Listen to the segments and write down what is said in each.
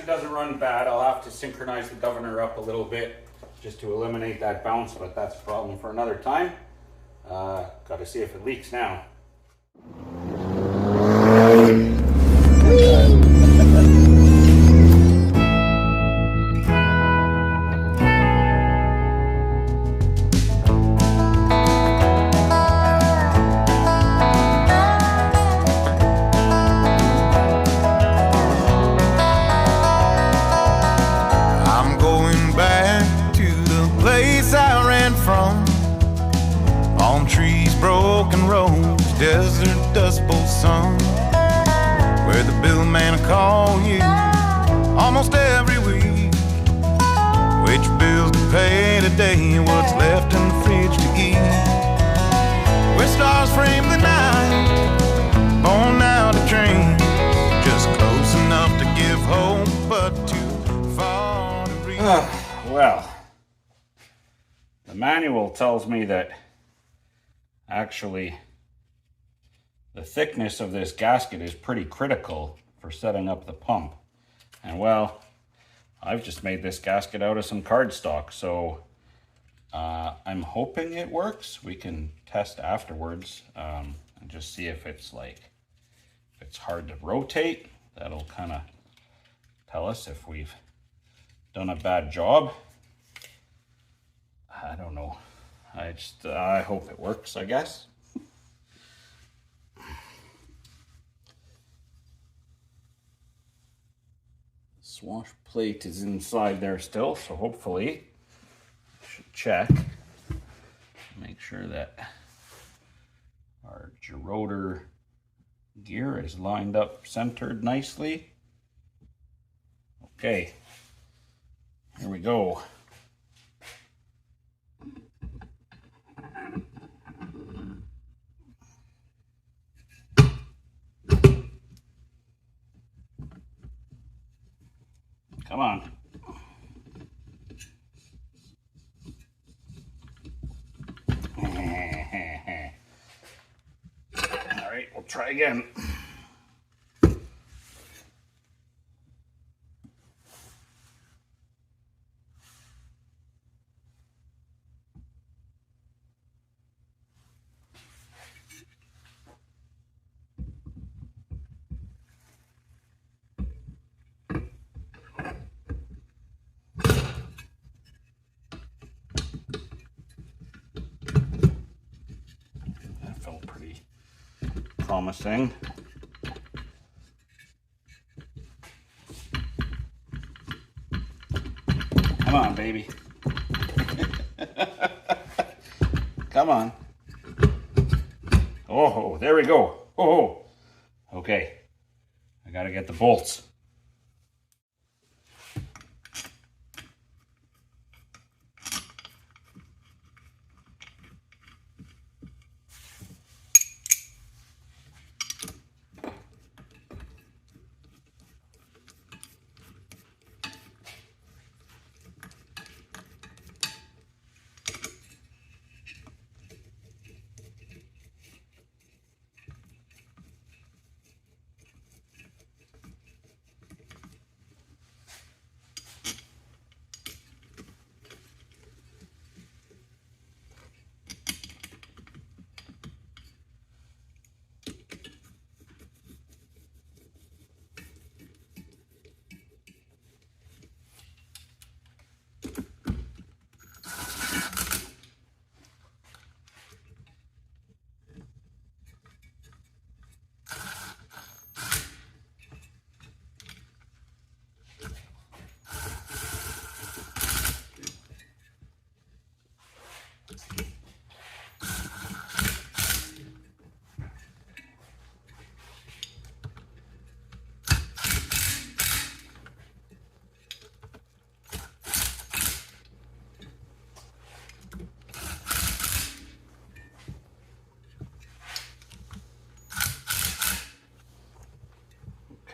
actually doesn't run bad. I'll have to synchronize the governor up a little bit just to eliminate that bounce, but that's a problem for another time. Got to see if it leaks now. Desert dust bowl song, where the bill man will call you almost every week. Which bills to pay today, what's left in the fridge to eat. Where stars frame the night, born out of trains, just close enough to give hope, but too far to reach. Well, the manual tells me that actually the thickness of this gasket is pretty critical for setting up the pump. And well, I've just made this gasket out of some cardstock, so I'm hoping it works. We can test afterwards and just see if it's hard to rotate. That'll kind of tell us if we've done a bad job. I don't know. I hope it works, I guess. Wash plate is inside there still, so hopefully I should check, make sure that our gerotor gear is lined up, centered nicely. Okay, here we go. Come on. All right, we'll try again. Promising. Come on, baby. Come on. Oh, there we go. Oh, okay. I gotta get the bolts.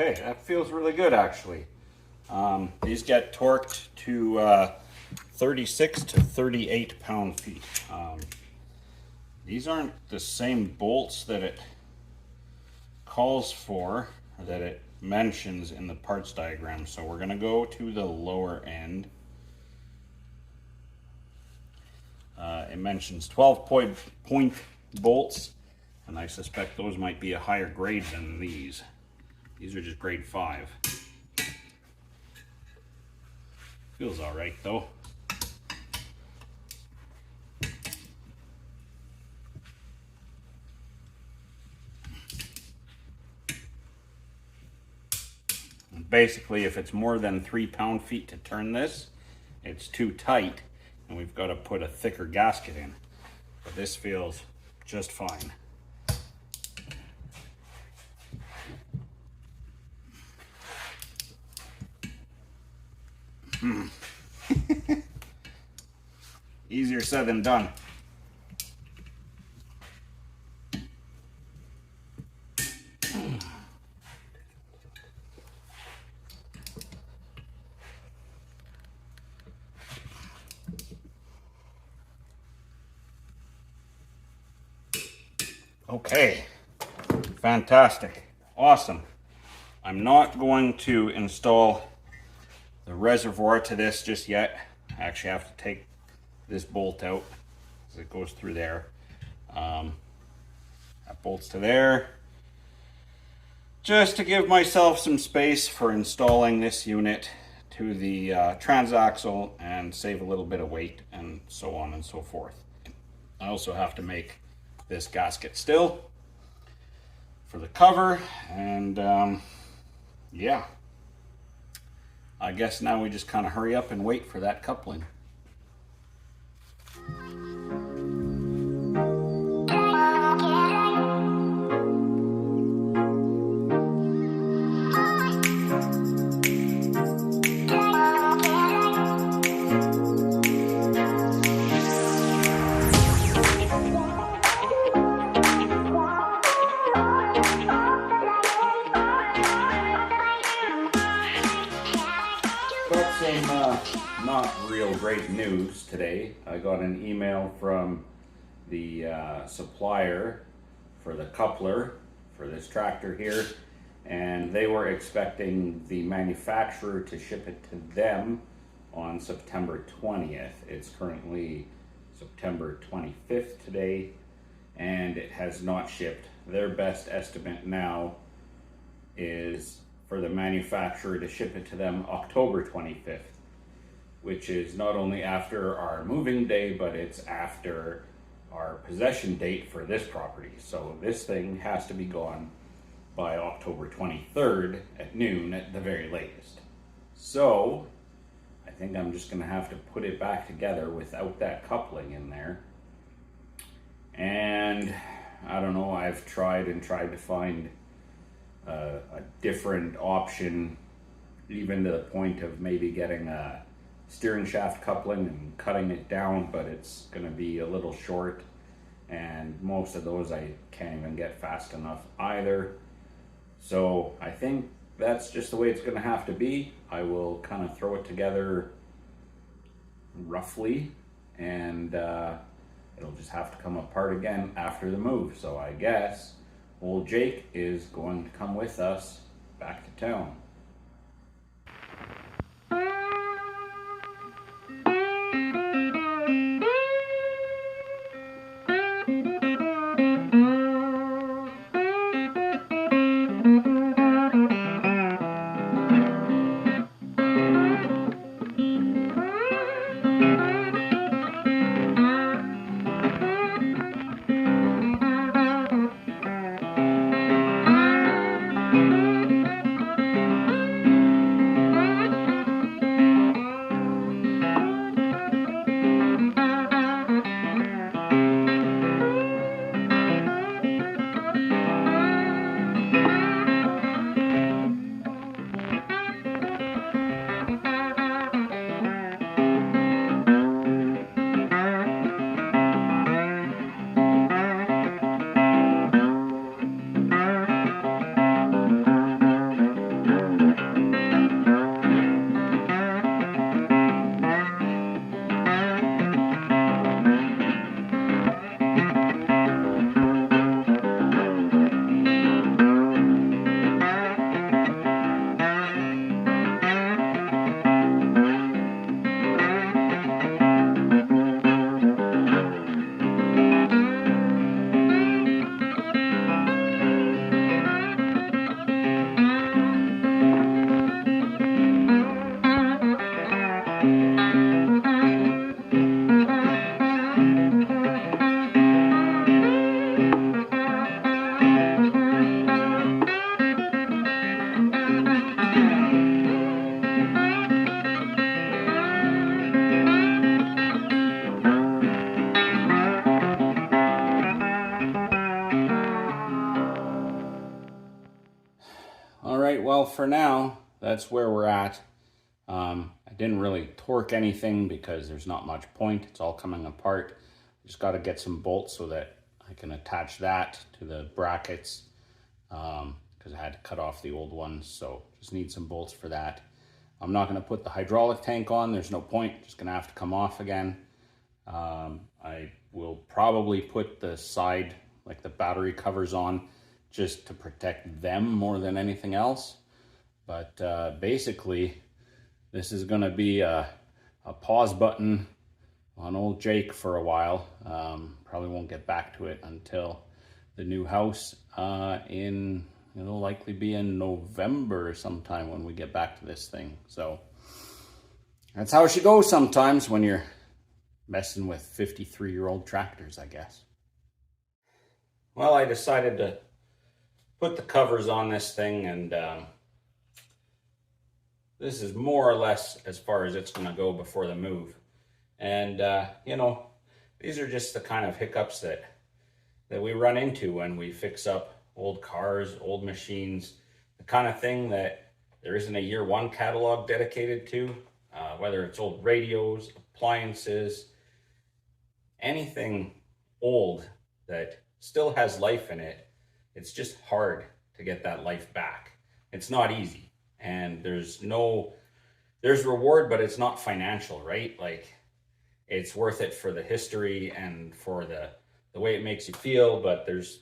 Okay, that feels really good actually. These get torqued to 36 to 38 pound-feet. These aren't the same bolts that it calls for, or that it mentions in the parts diagram. So we're going to go to the lower end. It mentions 12-point bolts, and I suspect those might be a higher grade than these. These are just grade 5. Feels all right though. Basically, if it's more than 3 pound-feet to turn this, it's too tight, and we've got to put a thicker gasket in. But this feels just fine. Easier said than done. Okay, fantastic, awesome. I'm not going to install the reservoir to this just yet. I actually have to take this bolt out as it goes through there. That bolts to there. Just to give myself some space for installing this unit to the transaxle and save a little bit of weight and so on and so forth. I also have to make this gasket still for the cover, and yeah, I guess now we just kind of hurry up and wait for that coupling. Not real great news today. I got an email from the supplier for the coupler for this tractor here, and they were expecting the manufacturer to ship it to them on September 20th. It's currently September 25th today, and it has not shipped. Their best estimate now is for the manufacturer to ship it to them October 25th, which is not only after our moving day, but it's after our possession date for this property. So this thing has to be gone by October 23rd at noon at the very latest. So I think I'm just gonna have to put it back together without that coupling in there. And I don't know, I've tried to find a different option, even to the point of maybe getting a steering shaft coupling and cutting it down, but it's going to be a little short, and most of those I can't even get fast enough either. So I think that's just the way it's going to have to be. I will kind of throw it together roughly, and it'll just have to come apart again after the move. So I guess old Jake is going to come with us back to town. for now, that's where we're at. I didn't really torque anything because there's not much point. It's all coming apart. Just got to get some bolts so that I can attach that to the brackets, because I had to cut off the old ones, so just need some bolts for that. I'm not going to put the hydraulic tank on. There's no point. Just going to have to come off again. I will probably put the side, like the battery covers on, just to protect them more than anything else. But basically, this is going to be a pause button on old Jake for a while. Probably won't get back to it until the new house it'll likely be in November sometime when we get back to this thing. So that's how she goes sometimes when you're messing with 53-year-old tractors, I guess. Well, I decided to put the covers on this thing, and this is more or less as far as it's going to go before the move. And, these are just the kind of hiccups that we run into when we fix up old cars, old machines, the kind of thing that there isn't a year one catalog dedicated to, whether it's old radios, appliances, anything old that still has life in it. It's just hard to get that life back. It's not easy, and there's reward, but it's not financial, right? Like, it's worth it for the history and for the way it makes you feel, but there's,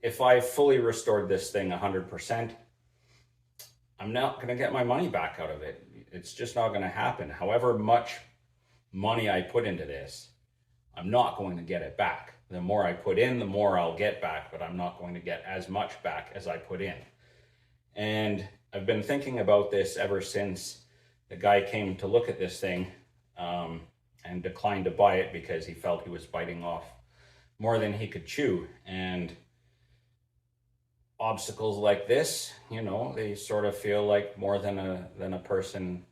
if I fully restored this thing 100%, I'm not going to get my money back out of it. It's just not going to happen. However much money I put into this, I'm not going to get it back. The more I put in, the more I'll get back, but I'm not going to get as much back as I put in. And I've been thinking about this ever since the guy came to look at this thing and declined to buy it because he felt he was biting off more than he could chew. And obstacles like this, they sort of feel like more than a person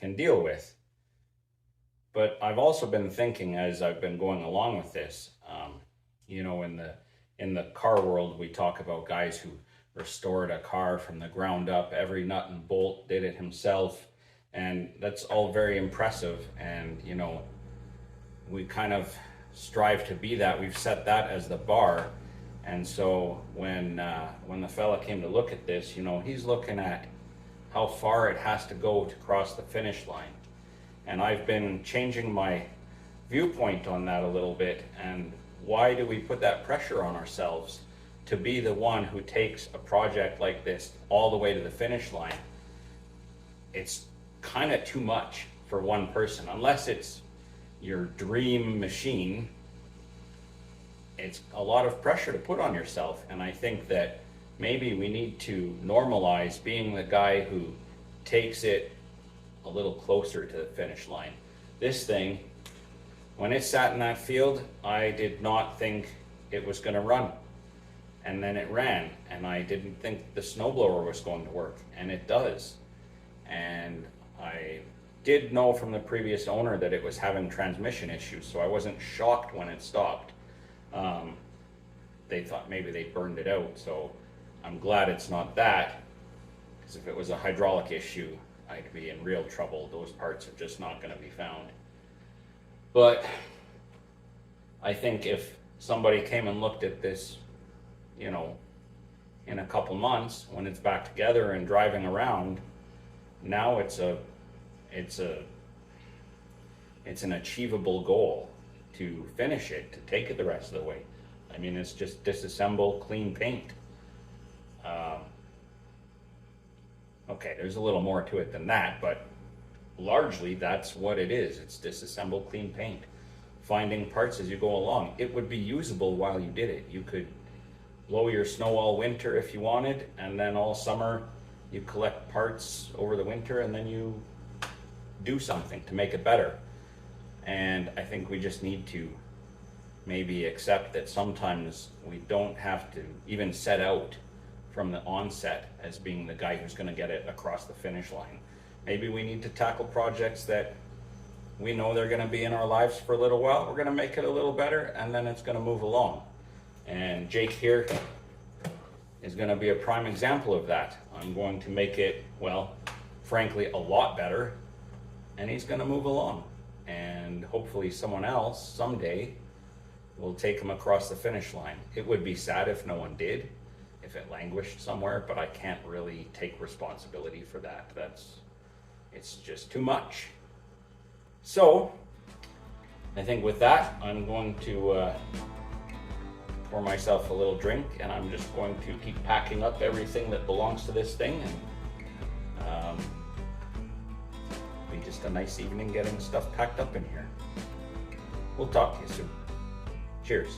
can deal with. But I've also been thinking, as I've been going along with this, in the car world, we talk about guys who restored a car from the ground up, every nut and bolt, did it himself, and that's all very impressive. And we kind of strive to be that. We've set that as the bar. And so when the fella came to look at this, he's looking at how far it has to go to cross the finish line. And I've been changing my viewpoint on that a little bit. And why do we put that pressure on ourselves to be the one who takes a project like this all the way to the finish line? It's kind of too much for one person. Unless it's your dream machine, it's a lot of pressure to put on yourself. And I think that maybe we need to normalize being the guy who takes it a little closer to the finish line. This thing, when it sat in that field, I did not think it was going to run. And then it ran, and I didn't think the snowblower was going to work, and it does. And I did know from the previous owner that it was having transmission issues, so I wasn't shocked when it stopped. They thought maybe they burned it out, so I'm glad it's not that, because if it was a hydraulic issue, I'd be in real trouble. Those parts are just not going to be found. But I think if somebody came and looked at this, in a couple months when it's back together and driving around, now it's an achievable goal to finish it, to take it the rest of the way. I mean, it's just disassemble, clean paint. Okay, there's a little more to it than that, but largely that's what it is. It's disassemble, clean paint. Finding parts as you go along. It would be usable while you did it. You could blow your snow all winter if you wanted, and then all summer you collect parts over the winter, and then you do something to make it better. And I think we just need to maybe accept that sometimes we don't have to even set out from the onset as being the guy who's going to get it across the finish line. Maybe we need to tackle projects that we know they're going to be in our lives for a little while. We're going to make it a little better, and then it's going to move along. And Jake here is going to be a prime example of that. I'm going to make it, well, frankly, a lot better, and he's going to move along. And hopefully someone else someday will take him across the finish line. It would be sad if no one did, if it languished somewhere, but I can't really take responsibility for that. It's just too much. So I think with that, I'm going to pour myself a little drink, and I'm just going to keep packing up everything that belongs to this thing, and be just a nice evening getting stuff packed up in here. We'll talk to you soon. Cheers.